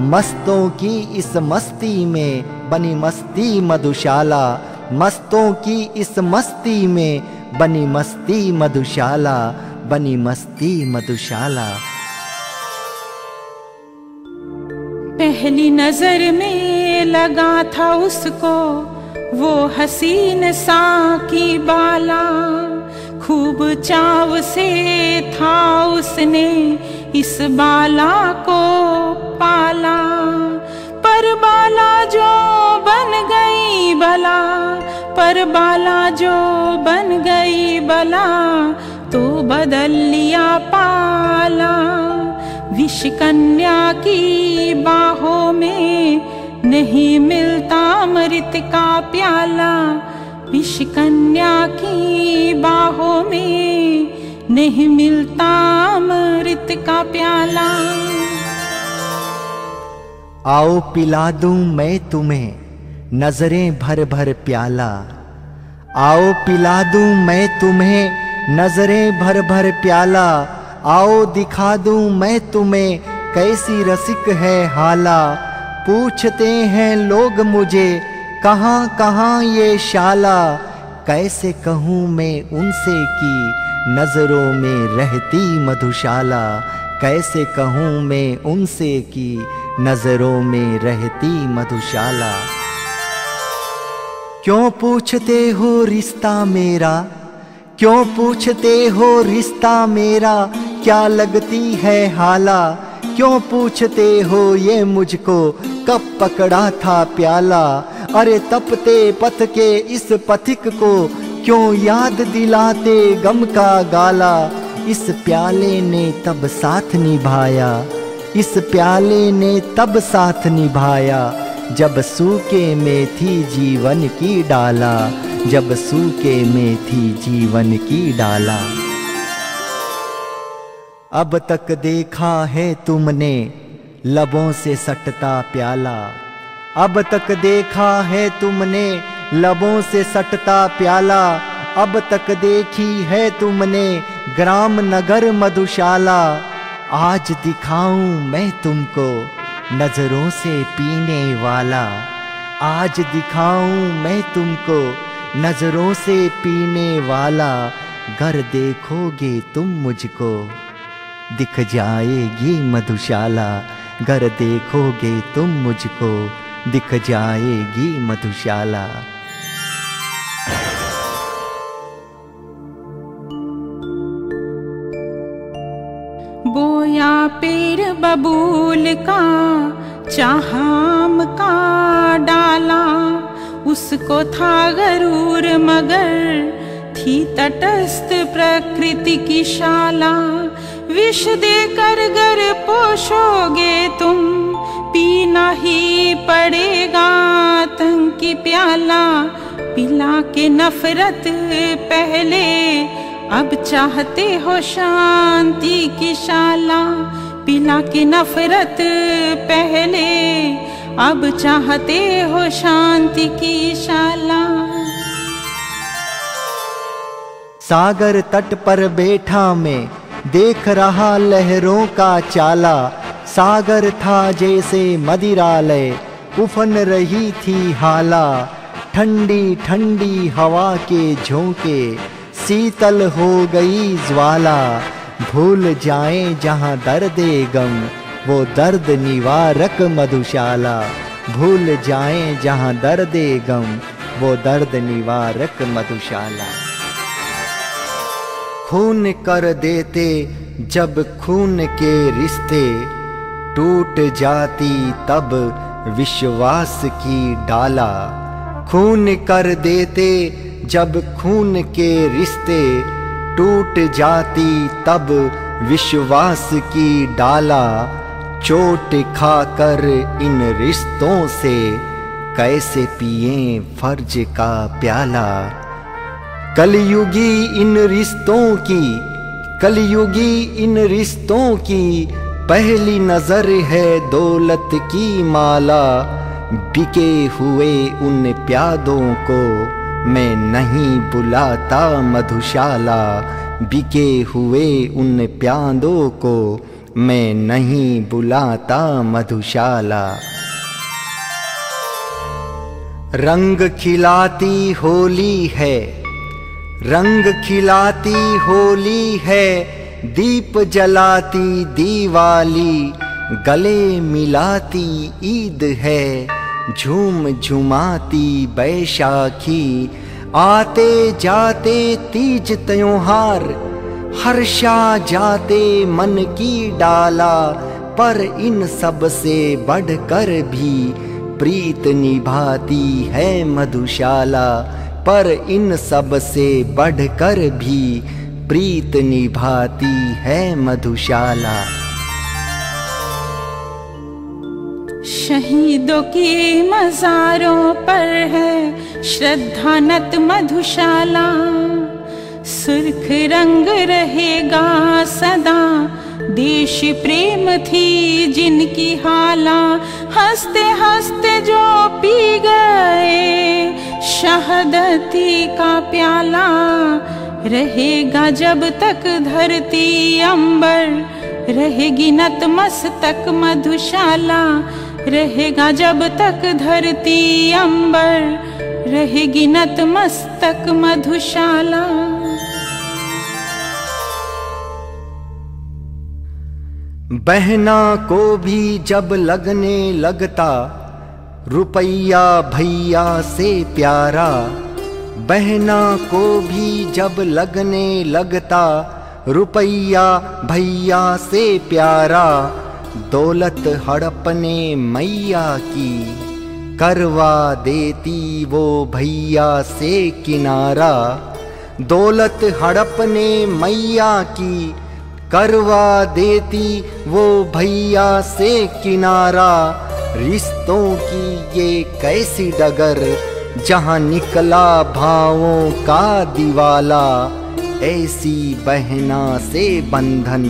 Speaker 1: मस्तों की इस मस्ती में बनी मस्ती मधुशाला, मस्तों की इस मस्ती में बनी मस्ती मधुशाला, बनी मस्ती मधुशाला।
Speaker 2: पहली नजर में लगा था उसको वो हसीन सा की बाला, खूब चाव से था उसने इस बाला को पाला, पर बाला जो बन गई बला, पर बाला जो बन गई बला, तो बदल लिया पाला। विष कन्या की बाहों में नहीं मिलता अमृत का प्याला, विष कन्या की बाहों में नहीं मिलता अमृत का प्याला।
Speaker 1: आओ पिला दूं मैं तुम्हें नजरें भर भर प्याला, आओ पिला दूं मैं तुम्हें नजरें भर भर प्याला, आओ दिखा दूं मैं तुम्हें कैसी रसिक है हाला। पूछते हैं लोग मुझे कहाँ कहाँ ये शाला, कैसे कहूँ मैं उनसे कि नजरों में रहती मधुशाला, कैसे कहूँ मैं उनसे कि नजरों में रहती मधुशाला। क्यों पूछते हो रिश्ता मेरा, क्यों पूछते हो रिश्ता मेरा, क्या लगती है हाला, क्यों पूछते हो ये मुझको कब पकड़ा था प्याला। अरे तपते पथ के इस पथिक को क्यों याद दिलाते गम का गाला, इस प्याले ने तब साथ निभाया, इस प्याले ने तब साथ निभाया, जब सूखे में थी जीवन की डाला, जब सूखे में थी जीवन की डाला। अब तक देखा है तुमने लबों से सटता प्याला, अब तक देखा है तुमने लबों से सटता प्याला, अब तक देखी है तुमने ग्राम नगर मधुशाला। आज दिखाऊं मैं तुमको नजरों से पीने वाला, आज दिखाऊं मैं तुमको नजरों से पीने वाला, गर देखोगे तुम मुझको दिख जाएगी मधुशाला, गर देखोगे तुम मुझको दिख जाएगी मधुशाला।
Speaker 2: बोया पेड़ बबूल का चाहाम का डाला, उसको था गरूर मगर थी तटस्थ प्रकृति की शाला। विष देकर गर पोषोगे तुम पीना ही पड़ेगा आतंकी प्याला। पिला के नफरत पहले अब चाहते हो शांति की शाला। पिला के नफरत पहले अब चाहते हो शांति की शाला।
Speaker 1: सागर तट पर बैठा मैं देख रहा लहरों का चाला। सागर था जैसे मदिरालय उफन रही थी हाला। ठंडी ठंडी हवा के झोंके शीतल हो गई ज्वाला। भूल जाएं जहाँ दर्दे गम वो दर्द निवारक मधुशाला। भूल जाएं जहाँ दर्दे गम वो दर्द निवारक मधुशाला। खून कर देते जब खून के रिश्ते टूट जाती तब विश्वास की डाला। खून कर देते जब खून के रिश्ते टूट जाती तब विश्वास की डाला। चोट खाकर इन रिश्तों से कैसे पिएं फर्ज का प्याला। कलयुगी इन रिश्तों की, कलयुगी इन रिश्तों की पहली नजर है दौलत की माला। बिके हुए उन प्यादों को मैं नहीं बुलाता मधुशाला। बिके हुए उन प्यादों को मैं नहीं बुलाता मधुशाला। रंग खिलाती होली है, रंग खिलाती होली है, दीप जलाती दिवाली, गले मिलाती ईद है, झूम झुमाती बैशाखी। आते जाते तीज त्योहार हर्षा जाते मन की डाला। पर इन सब से बढ़कर भी प्रीत निभाती है मधुशाला। पर इन सब से बढ़कर भी प्रीत निभाती है मधुशाला।
Speaker 2: शहीदों की मज़ारों पर है श्रद्धानत मधुशाला। सुर्ख रंग रहेगा सदा देश प्रेम थी जिनकी हाला। हंसते हंसते जो पी गए शहादती का प्याला। रहेगा जब तक धरती अंबर, रहेगी नतमस्तक मधुशाला। रहेगा जब तक धरती अंबर, रहेगी नतमस्तक मधुशाला।
Speaker 1: बहना को भी जब लगने लगता रुपैया भैया से प्यारा। बहना को भी जब लगने लगता रुपैया भैया से प्यारा। दौलत हड़पने मैया की करवा देती वो भैया से किनारा। दौलत हड़पने मैया की करवा देती वो भैया से किनारा। रिश्तों की ये कैसी डगर जहाँ निकला भावों का दिवाला। ऐसी बहना से बंधन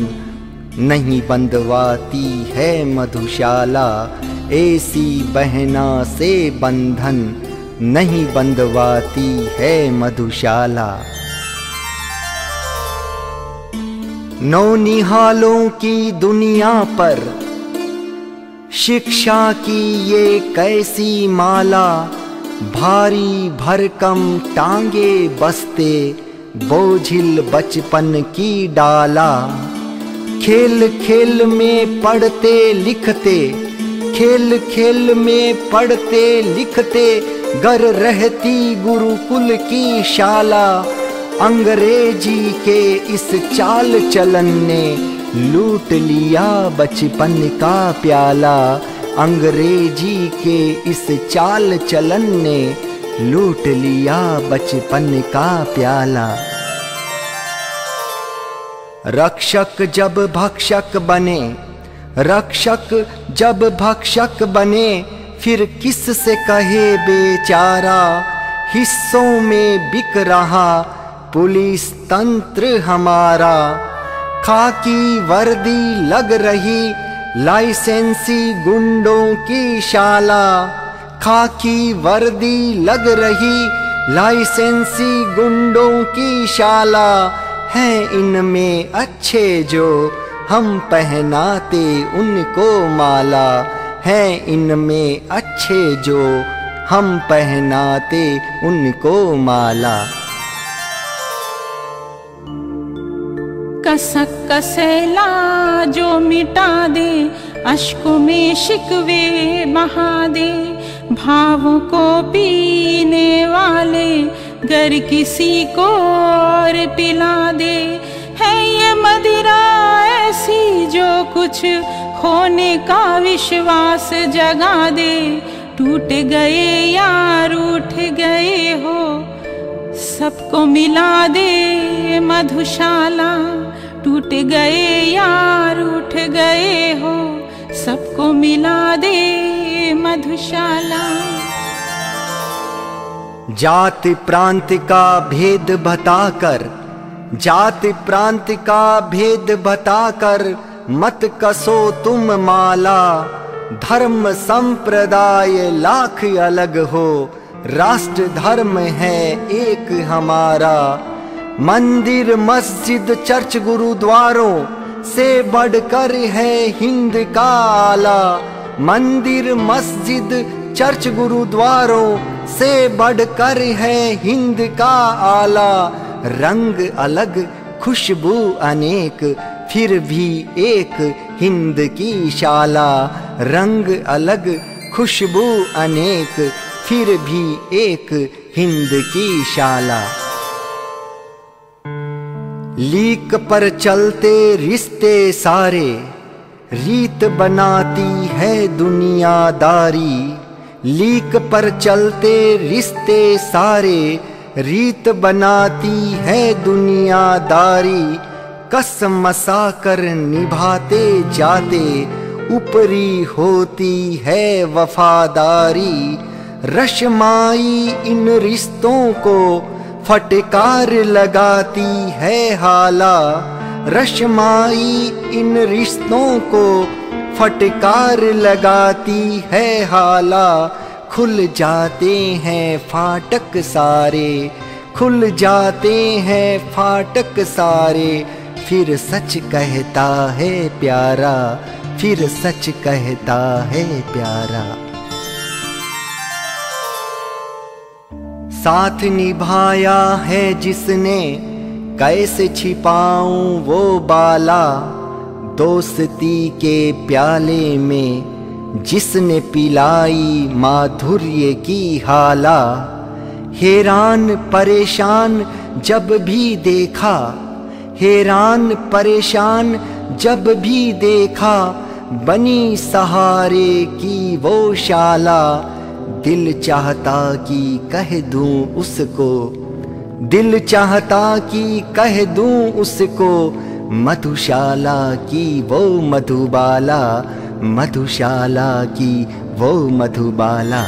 Speaker 1: नहीं बंधवाती है मधुशाला। ऐसी बहना से बंधन नहीं बंधवाती है मधुशाला। नौनिहालों की दुनिया पर शिक्षा की ये कैसी माला। भारी भरकम टांगे बस्ते बोझिल बचपन की डाला। खेल खेल में पढ़ते लिखते, खेल खेल में पढ़ते लिखते, गर रहती गुरुकुल की शाला। अंग्रेजी के इस चाल चलन ने लूट लिया बचपन का प्याला। अंग्रेजी के इस चाल चलन ने लूट लिया बचपन का प्याला। रक्षक जब भक्षक बने, रक्षक जब भक्षक बने, फिर किस से कहे बेचारा। हिस्सों में बिक रहा पुलिस तंत्र हमारा। खाकी वर्दी लग रही लाइसेंसी गुंडों की शाला। खाकी वर्दी लग रही लाइसेंसी गुंडों की शाला। हैं इनमें अच्छे जो हम पहनाते उनको माला। हैं इनमें अच्छे जो हम पहनाते उनको माला।
Speaker 2: कसक कसेला जो मिटा दे, अश्कों में शिकवे बहा दे। भावों को पीने वाले गर किसी को और पिला दे। है ये मदिरा ऐसी जो कुछ खोने का विश्वास जगा दे। टूट गए यार उठ गए हो, सबको मिला दे मधुशाला। टूट गए यार उठ गए हो, सबको मिला दे मधुशाला।
Speaker 1: जात प्रांत का भेद बताकर, जात प्रांत का भेद बताकर, मत कसो तुम माला। धर्म संप्रदाय लाख अलग हो, राष्ट्र धर्म है एक हमारा। मंदिर मस्जिद चर्च गुरुद्वारों से बढ़कर है हिंद का आला। मंदिर मस्जिद चर्च गुरुद्वारों से बढ़कर है हिंद का आला। रंग अलग खुशबू अनेक, फिर भी एक हिंद की शाला। रंग अलग खुशबू अनेक, फिर भी एक हिंद की शाला। लीक पर चलते रिश्ते सारे, रीत बनाती है दुनियादारी। लीक पर चलते रिश्ते सारे, रीत बनाती है दुनियादारी। कसमसा कर निभाते जाते, ऊपरी होती है वफादारी। रश्माई इन रिश्तों को फटकार लगाती है हाला। रश्माई इन रिश्तों को फटकार लगाती है हाला। खुल जाते हैं फाटक सारे, खुल जाते हैं फाटक सारे। फिर सच कहता है प्यारा, फिर सच कहता है प्यारा। साथ निभाया है जिसने, कैसे छिपाऊं वो बाला। दोस्ती के प्याले में जिसने पिलाई माधुर्य की हाला। हैरान परेशान जब भी देखा, हैरान परेशान जब भी देखा, बनी सहारे की वो शाला। दिल चाहता कि कह दूं उसको, दिल चाहता कि कह दूं उसको, मधुशाला की वो मधुबाला। मधुशाला की वो मधुबाला।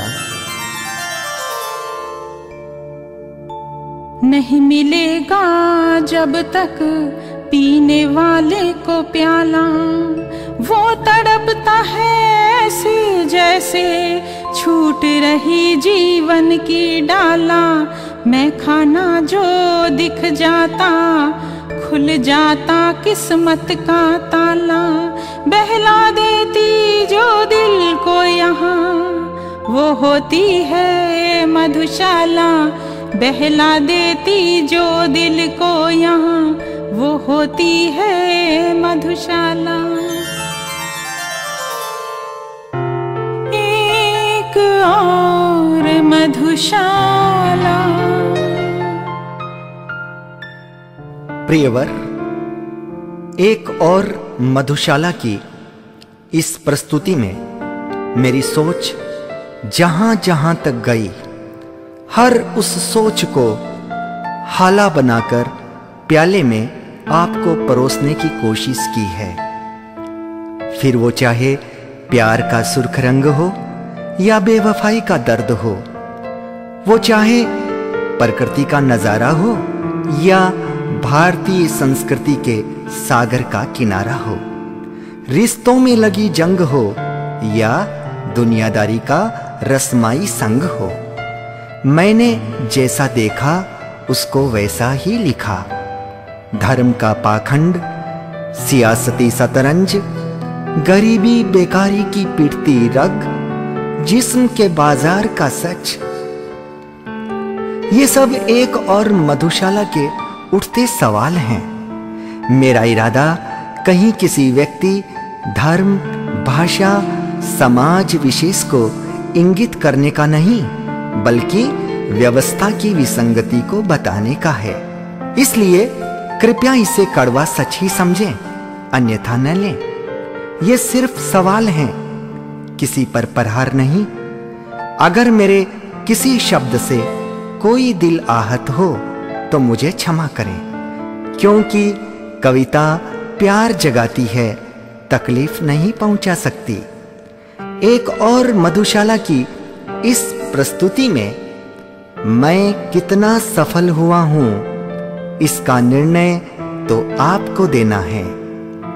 Speaker 2: नहीं मिलेगा जब तक पीने वाले को प्याला। वो तड़पता है ऐसे जैसे छूट रही जीवन की डाला। मैं खाना जो दिख जाता, खुल जाता किस्मत का ताला। बहला देती जो दिल को यहाँ, वो होती है मधुशाला। बहला देती जो दिल को यहाँ वो होती है मधुशाला। एक और मधुशाला।
Speaker 1: प्रियवर, एक और मधुशाला की इस प्रस्तुति में मेरी सोच जहां जहां तक गई, हर उस सोच को हाला बनाकर प्याले में आपको परोसने की कोशिश की है। फिर वो चाहे प्यार का सुर्ख रंग हो या बेवफाई का दर्द हो, वो चाहे प्रकृति का नजारा हो या भारतीय संस्कृति के सागर का किनारा हो, रिश्तों में लगी जंग हो या दुनियादारी का रस्माई संग हो, मैंने जैसा देखा उसको वैसा ही लिखा। धर्म का पाखंड, सियासती शतरंज, गरीबी बेकारी की पिटती रग, जिस्म के बाजार का सच, ये सब एक और मधुशाला के उठते सवाल हैं। मेरा इरादा कहीं किसी व्यक्ति, धर्म, भाषा, समाज विशेष को इंगित करने का नहीं, बल्कि व्यवस्था की विसंगति को बताने का है। इसलिए कृपया इसे कड़वा सच ही समझें, अन्यथा न लें। ये सिर्फ सवाल हैं, किसी पर प्रहार नहीं। अगर मेरे किसी शब्द से कोई दिल आहत हो तो मुझे क्षमा करें, क्योंकि कविता प्यार जगाती है, तकलीफ नहीं पहुंचा सकती। एक और मधुशाला की इस प्रस्तुति में मैं कितना सफल हुआ हूं, इसका निर्णय तो आपको देना है।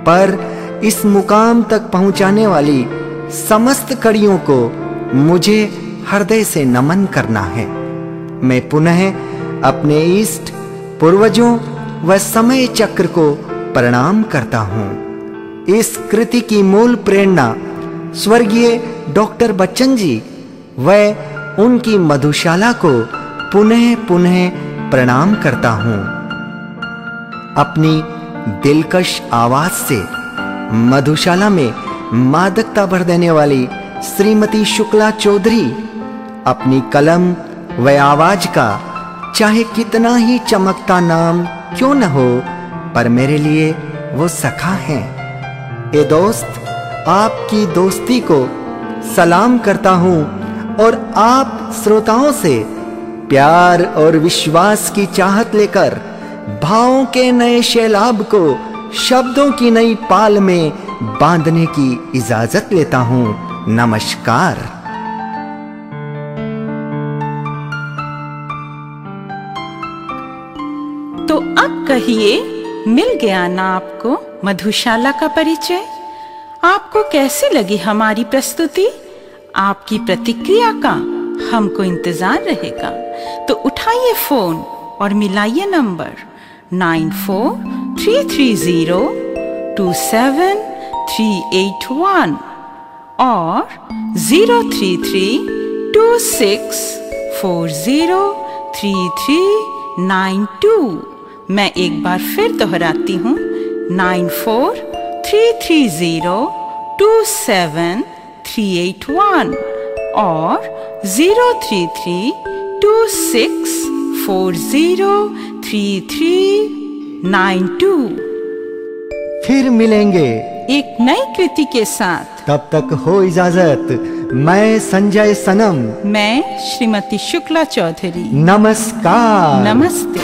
Speaker 1: पर इस मुकाम तक पहुंचाने वाली समस्त कड़ियों को मुझे हृदय से नमन करना है। मैं पुनः अपने इष्ट, पूर्वजों व समय चक्र को प्रणाम करता हूं। इस कृति की मूल प्रेरणा स्वर्गीय डॉक्टर बच्चन जी व उनकी मधुशाला को पुनः पुनः प्रणाम करता हूं। अपनी दिलकश आवाज से मधुशाला में मादकता भर देने वाली श्रीमती शुक्ला चौधरी अपनी कलम व आवाज का चाहे कितना ही चमकता नाम क्यों न हो, पर मेरे लिए वो सखा हैं। ए दोस्त, आपकी दोस्ती को सलाम करता हूं और आप श्रोताओं से प्यार और विश्वास की चाहत लेकर भावों के नए शैलाब को शब्दों की नई पाल में बांधने की इजाजत लेता हूं। नमस्कार।
Speaker 2: तो अब कहिए, मिल गया ना आपको मधुशाला का परिचय? आपको कैसी लगी हमारी प्रस्तुति? आपकी प्रतिक्रिया का हमको इंतजार रहेगा। तो उठाइए फोन और मिलाइए नंबर 9430273881 और 03326403392। मैं एक बार फिर दोहराती हूँ, 9430273881 और 03326403392।
Speaker 1: फिर मिलेंगे
Speaker 2: एक नई कृति के साथ।
Speaker 1: तब तक हो इजाजत। मैं संजय सनम,
Speaker 2: मैं श्रीमती शुक्ला चौधरी।
Speaker 1: नमस्कार।
Speaker 2: नमस्ते।